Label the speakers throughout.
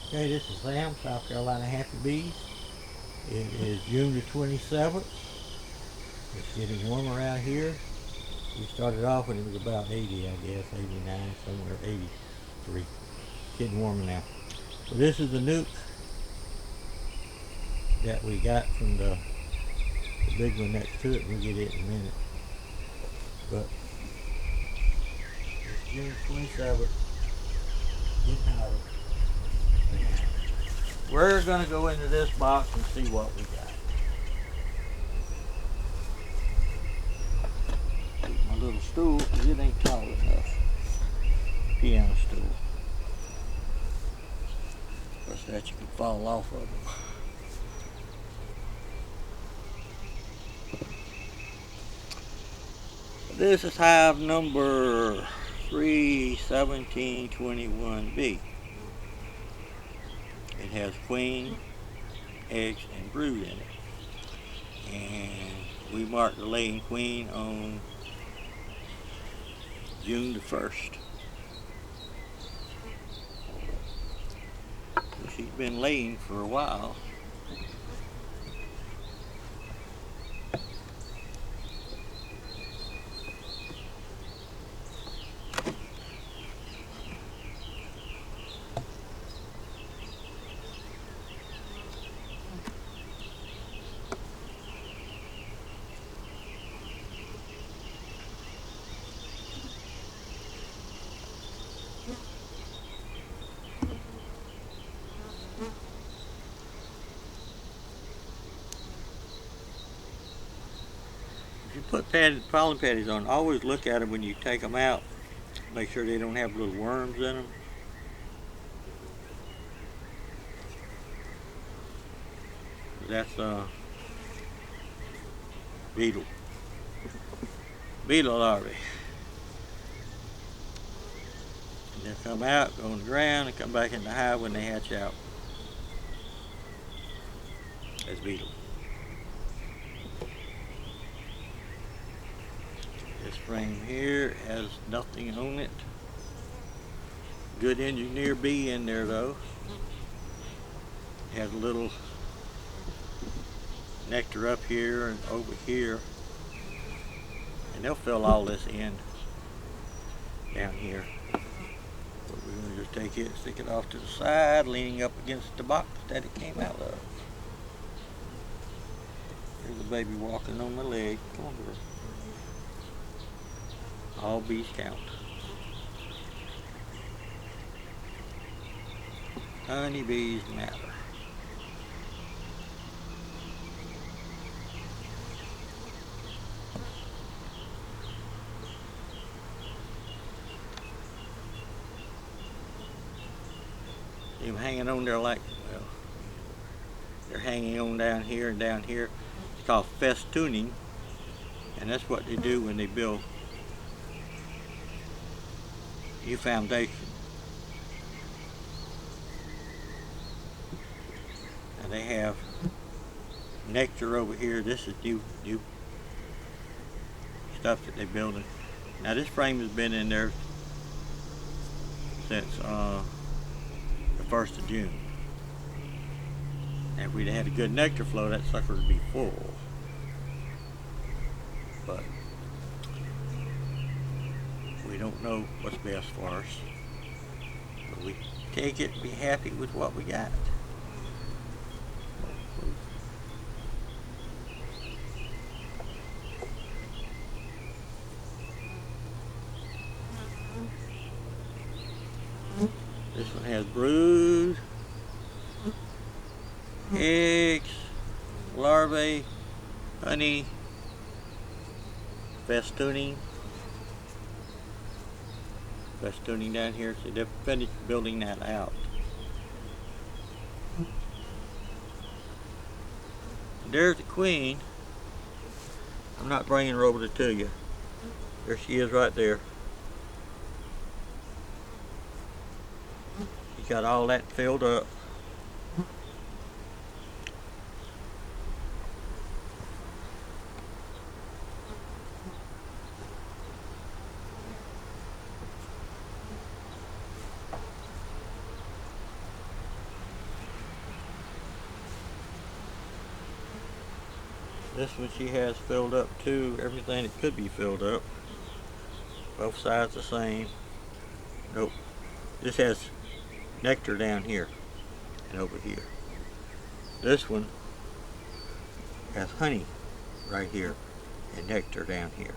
Speaker 1: Okay, this is Sam, South Carolina Happy Bees. It is June the 27th. It's getting warmer out here. We started off when it was about 80, I guess, 89, somewhere 83. Getting warmer now. So this is the nuke that we got from the big one next to it. We'll get it in a minute. But it's June 27th. Getting hotter. We're going to go into this box and see what we got. My little stool, because it ain't tall enough. Piano stool. What's that? You can fall off of them. This is hive number 31721B. It has queen, eggs, and brood in it. And we marked the laying queen on June the 1st. She's been laying for a while. If you put pollen patties on, always look at them when you take them out. Make sure they don't have little worms in them. That's beetle larvae. And they'll come out, go on the ground, and come back in the hive when they hatch out as beetle. This frame here has nothing on it. Good engineer bee in there though. It has a little nectar up here and over here. And they'll fill all this in down here. But we're going to just take it, stick it off to the side, leaning up against the box that it came out of. There's a baby walking on my leg. Come on, girl. All bees count. Honeybees matter. See them hanging on there like, well, they're hanging on down here and down here. It's called festooning, and that's what they do when they build new foundation. And they have nectar over here. This is new stuff that they're building. Now this frame has been in there since the 1st of June. And if we'd had a good nectar flow, that sucker would be full. But we don't know what's best for us. But we take it and be happy with what we got. This one has brood, eggs, larvae, honey, festooning down here. So they're finished building that out. There's the queen. I'm not bringing her over to you. There she is right there. She's got all that filled up. This one she has filled up too, everything that could be filled up. Both sides the same. Nope. This has nectar down here and over here. This one has honey right here and nectar down here.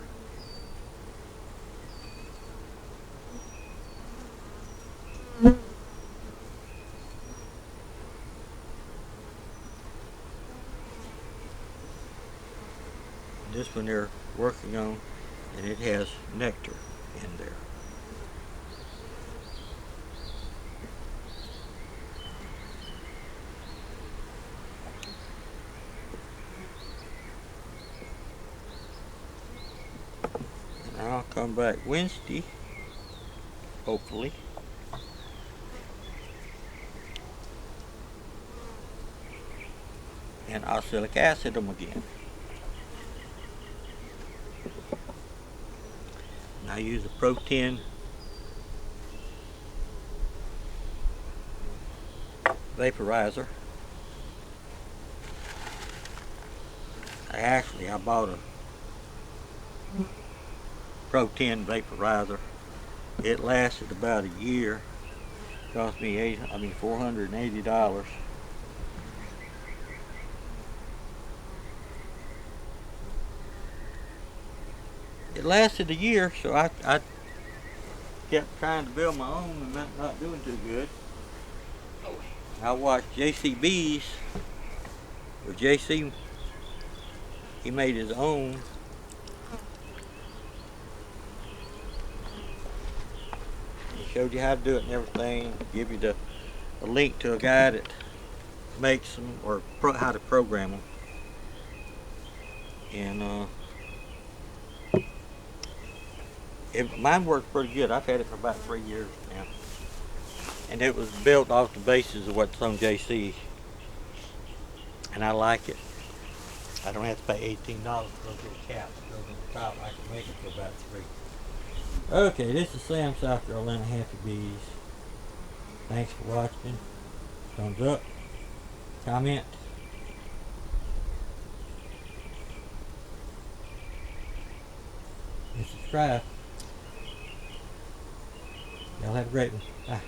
Speaker 1: This one they're working on, and it has nectar in there. And I'll come back Wednesday, hopefully. And oxalic acid them again. And I use a protein vaporizer. I bought a protein vaporizer. It lasted about a year. Cost me $480. It lasted a year, so I kept trying to build my own and not doing too good. I watched JCB's, or JC, he made his own. He showed you how to do it and everything, give you a link to a guy that makes them, or how to program them. And mine works pretty good. I've had it for about 3 years now. And it was built off the basis of what's on JC. And I like it. I don't have to pay $18 for those little caps that goes on the top. I can make it for about 3. Okay, this is Sam, South Carolina Happy Bees. Thanks for watching. Thumbs up, comment, and subscribe. Y'all have a great one. Bye.